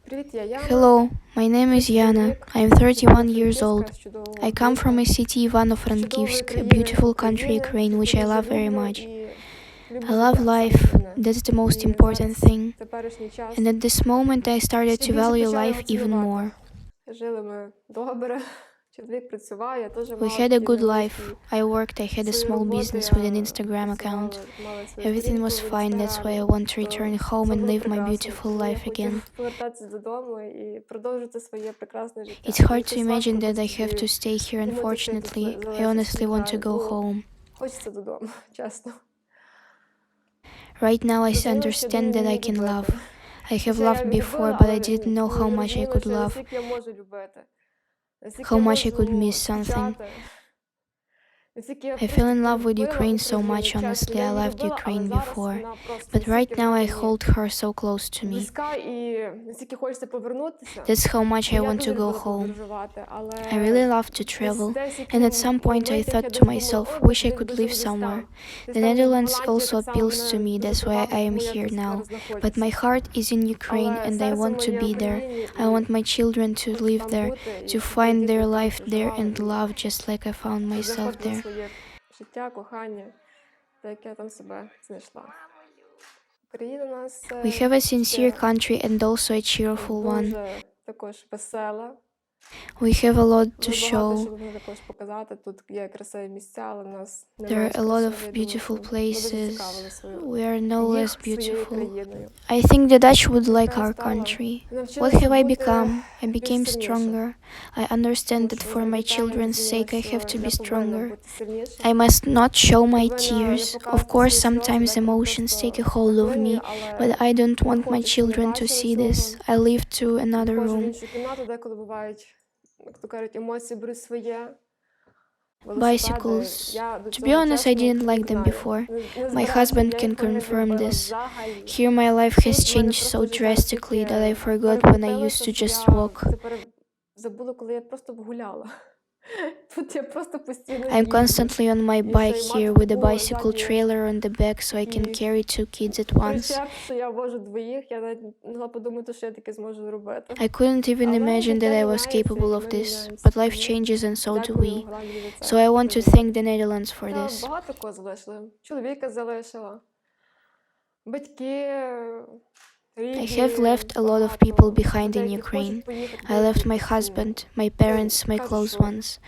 Hello, my name is Yana. I am 31 years old. I come from a city Ivano-Frankivsk, a beautiful country Ukraine, which I love very much. I love life, that's the most important thing. And at this moment I started to value life even more. We had a good life. I worked, I had a small business with an Instagram account. Everything was fine, that's why I want to return home and live my beautiful life again. It's hard to imagine that I have to stay here, unfortunately. I honestly want to go home. Right now I understand that I can love. I have loved before, but I didn't know how much I could love, how much I could miss something. I fell in love with Ukraine so much, honestly. I loved Ukraine before, but right now I hold her so close to me. That's how much I want to go home. I really love to travel, and at some point I thought to myself, wish I could live somewhere. The Netherlands also appeals to me, that's why I am here now. But my heart is in Ukraine and I want to be there. I want my children to live there, to find their life there and love just like I found myself there. We have a sincere country and also a cheerful one. We have a lot to show. There are a lot of beautiful places. We are no less beautiful. I think the Dutch would like our country. What have I become? I became stronger. I understand that for my children's sake I have to be stronger. I must not show my tears. Of course, sometimes emotions take a hold of me, but I don't want my children to see this. I leave to another room. Bicycles. To be honest, I didn't like them before. My husband can confirm this. Here my life has changed so drastically that I forgot when I used to just walk. I'm constantly on my bike here with a bicycle trailer on the back so I can carry 2 kids at once. I couldn't even imagine that I was capable of this, but life changes and so do we. So I want to thank the Netherlands for this. I have left a lot of people behind in Ukraine. I left my husband, my parents, my close ones.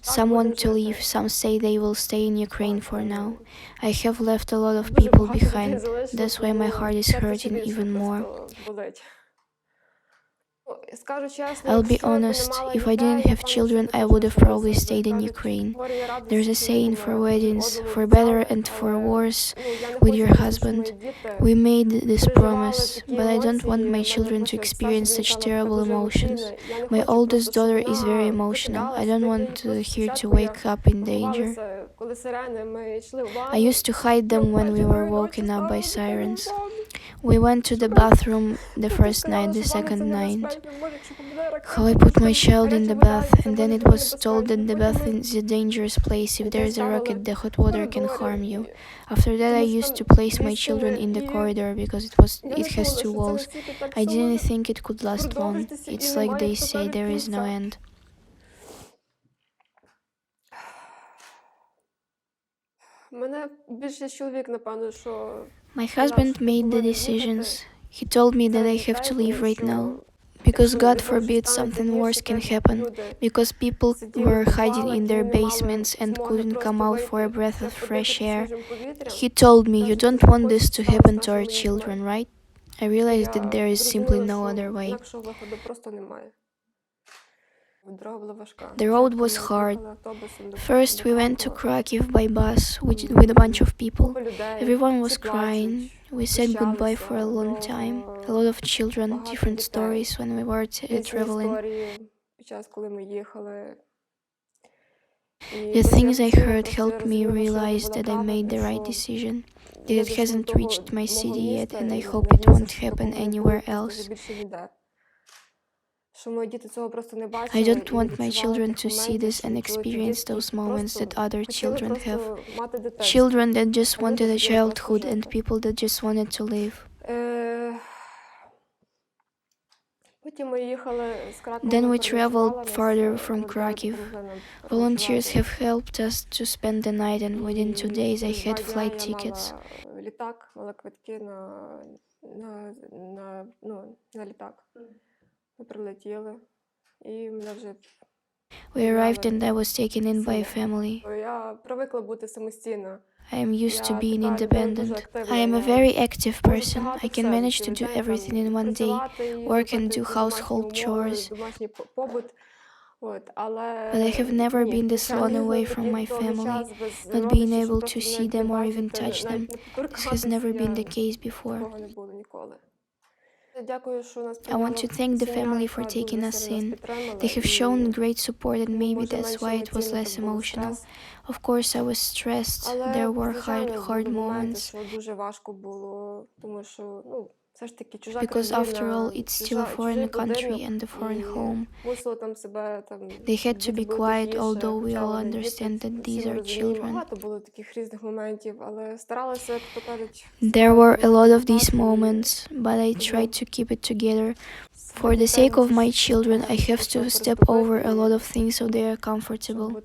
Some want to leave, some say they will stay in Ukraine for now. I have left a lot of people behind, that's why my heart is hurting even more. I'll be honest, if I didn't have children, I would have probably stayed in Ukraine. There's a saying for weddings, for better and for worse, with your husband. We made this promise, but I don't want my children to experience such terrible emotions. My oldest daughter is very emotional. I don't want her to wake up in danger. I used to hide them when we were woken up by sirens. We went to the bathroom the first night, the second night. How I put my child in the bath, and then it was told that the bath is a dangerous place. If there is a rocket, the hot water can harm you. After that, I used to place my children in the corridor because it has 2 walls. I didn't think it could last long. It's like they say, there is no end. My husband made the decisions. He told me that I have to leave right now. Because God forbid something worse can happen. Because people were hiding in their basements and couldn't come out for a breath of fresh air. He told me, you don't want this to happen to our children, right? I realized that there is simply no other way. The road was hard. First, we went to Krakow by bus with a bunch of people. Everyone was crying. We said goodbye for a long time. A lot of children, different stories when we were traveling. The things I heard helped me realize that I made the right decision. That it hasn't reached my city yet, and I hope it won't happen anywhere else. I don't want my children to see this and experience those moments that other children have. Children that just wanted a childhood and people that just wanted to live. Then we traveled farther from Krakow. Volunteers have helped us to spend the night, and within 2 days I had flight tickets. We arrived and I was taken in by a family. I am used to being independent. I am a very active person. I can manage to do everything in one day, work and do household chores. But I have never been this long away from my family, not being able to see them or even touch them. This has never been the case before. I want to thank the family for taking us in. They have shown great support, and maybe that's why it was less emotional. Of course, I was stressed. There were hard moments. Because after all, it's still a foreign country and a foreign home. They had to be quiet, although we all understand that these are children. There were a lot of these moments, but I tried to keep it together. For the sake of my children, I have to step over a lot of things so they are comfortable.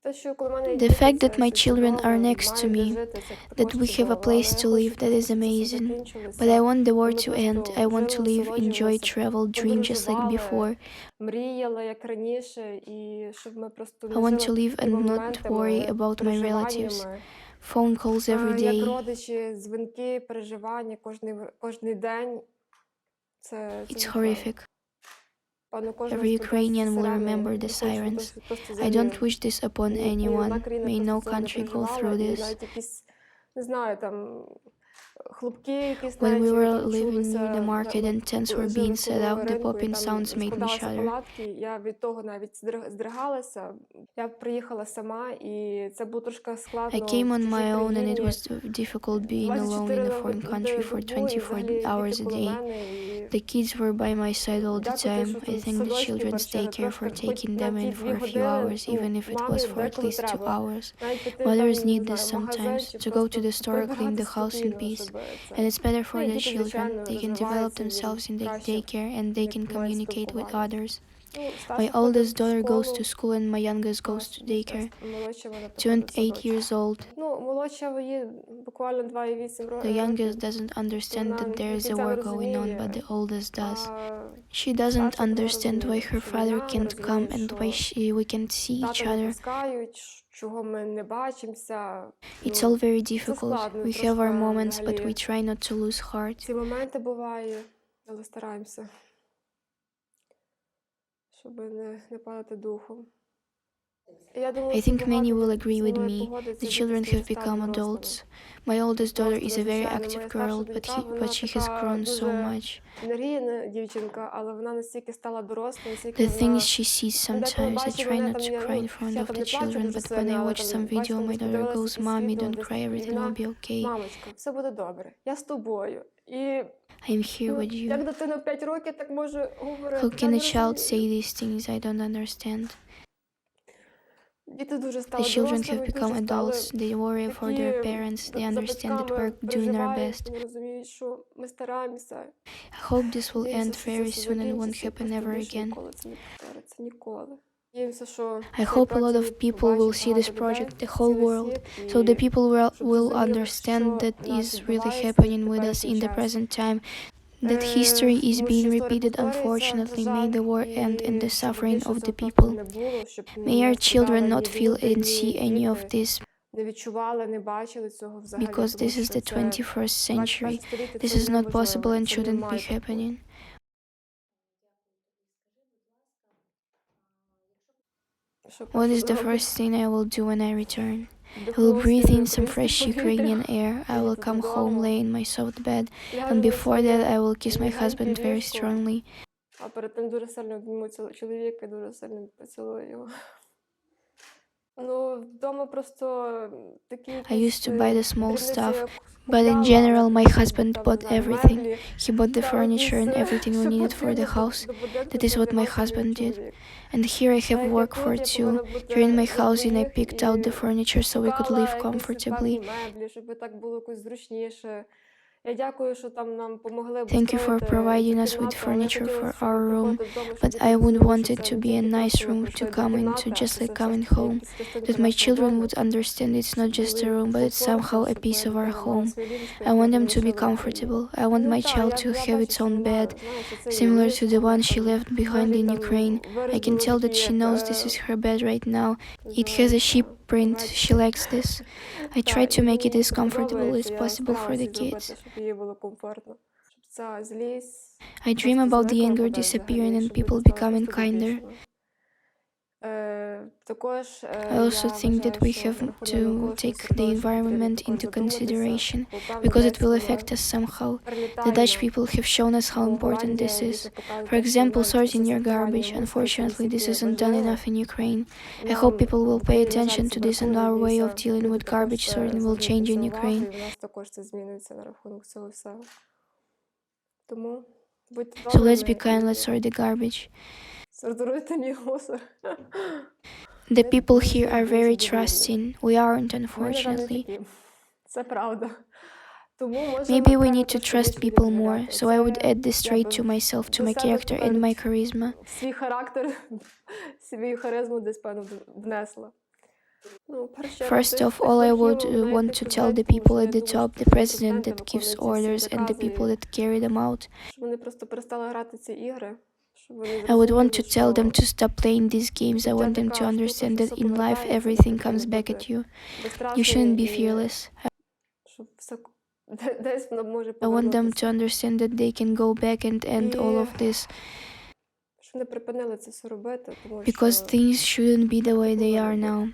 The fact that my children are next to me, that we have a place to live, that is amazing. But I want the war to end. I want to live, enjoy, travel, dream just like before. I want to live and not worry about my relatives. Phone calls every day. It's horrific. Every Ukrainian will remember the sirens. I don't wish this upon anyone. May no country go through this. When we were living near the market and tents were being set up, the popping sounds made me shudder. I came on my own, and it was difficult being alone in a foreign country for 24 hours a day. The kids were by my side all the time. I thank the children's daycare for taking them in for a few hours, even if it was for at least 2 hours. Mothers need this sometimes, to go to the store or clean the house in peace. And it's better for the children. They can develop themselves in the daycare and they can communicate with others. My oldest daughter goes to school and my youngest goes to daycare. 2 and 8 years old. The youngest doesn't understand that there is a war going on, but the oldest does. She doesn't understand why her father can't come and why we can't see each other. It's all very difficult. We have our moments, but we try not to lose heart. I think many will agree with me. The children have become adults. My oldest daughter is a very active girl, but she has grown so much. The things she sees sometimes, I try not to cry in front of the children, but when I watch some video, my daughter goes, "Mommy, don't cry, everything will be okay. I'm here with you." How can a child say these things? I don't understand. The children have become adults, they worry for their parents, they understand that we're doing our best. I hope this will end very soon and won't happen ever again. I hope a lot of people will see this project, the whole world, so the people will understand that is really happening with us in the present time, that history is being repeated. Unfortunately, may the war end and the suffering of the people. May our children not feel and see any of this, because this is the 21st century. This is not possible and shouldn't be happening. What is the first thing I will do when I return? I will breathe in some fresh Ukrainian air. I will come home, lay in my soft bed, and before that I will kiss my husband very strongly. I used to buy the small stuff, but in general my husband bought everything. He bought the furniture and everything we needed for the house. That is what my husband did. And here I have work for too. During my housing I picked out the furniture so we could live comfortably. Thank you for providing us with furniture for our room, but I would want it to be a nice room to come into, just like coming home. That my children would understand it's not just a room, but it's somehow a piece of our home. I want them to be comfortable. I want my child to have its own bed, similar to the one she left behind in Ukraine. I can tell that she knows this is her bed right now. It has a sheep print. She likes this. I try to make it as comfortable as possible for the kids. I dream about the anger disappearing and people becoming kinder. I also think that we have to take the environment into consideration because it will affect us somehow. The Dutch people have shown us how important this is. For example, sorting your garbage. Unfortunately, this isn't done enough in Ukraine. I hope people will pay attention to this and our way of dealing with garbage sorting will change in Ukraine. So let's be kind, let's sort the garbage. The people here are very trusting. We aren't, unfortunately. Maybe we need to trust people more, so I would add this trait to myself, to my character and my charisma. First of all, I would want to tell the people at the top, the president that gives orders and the people that carry them out. I would want to tell them to stop playing these games. I want them to understand that in life everything comes back at you. You shouldn't be fearless. I want them to understand that they can go back and end all of this. Because things shouldn't be the way they are now.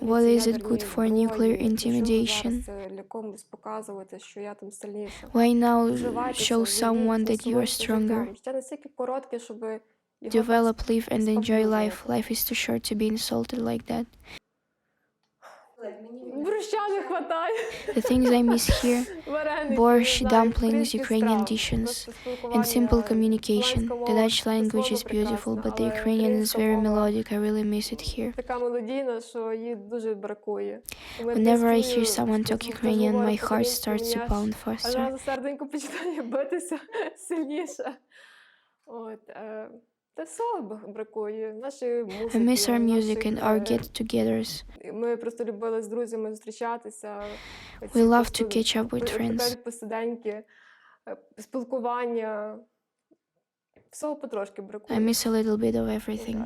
What is it good for nuclear intimidation? Why now show someone that you are stronger? Develop, live and enjoy life. Life is too short to be insulted like that. The things I miss here: borscht, dumplings, Ukrainian dishes, and simple communication. The Dutch language is beautiful, but the Ukrainian is very melodic. I really miss it here. Whenever I hear someone talk Ukrainian, my heart starts to pound faster. I miss our music and our get-togethers. We love to catch up with friends. I miss a little bit of everything.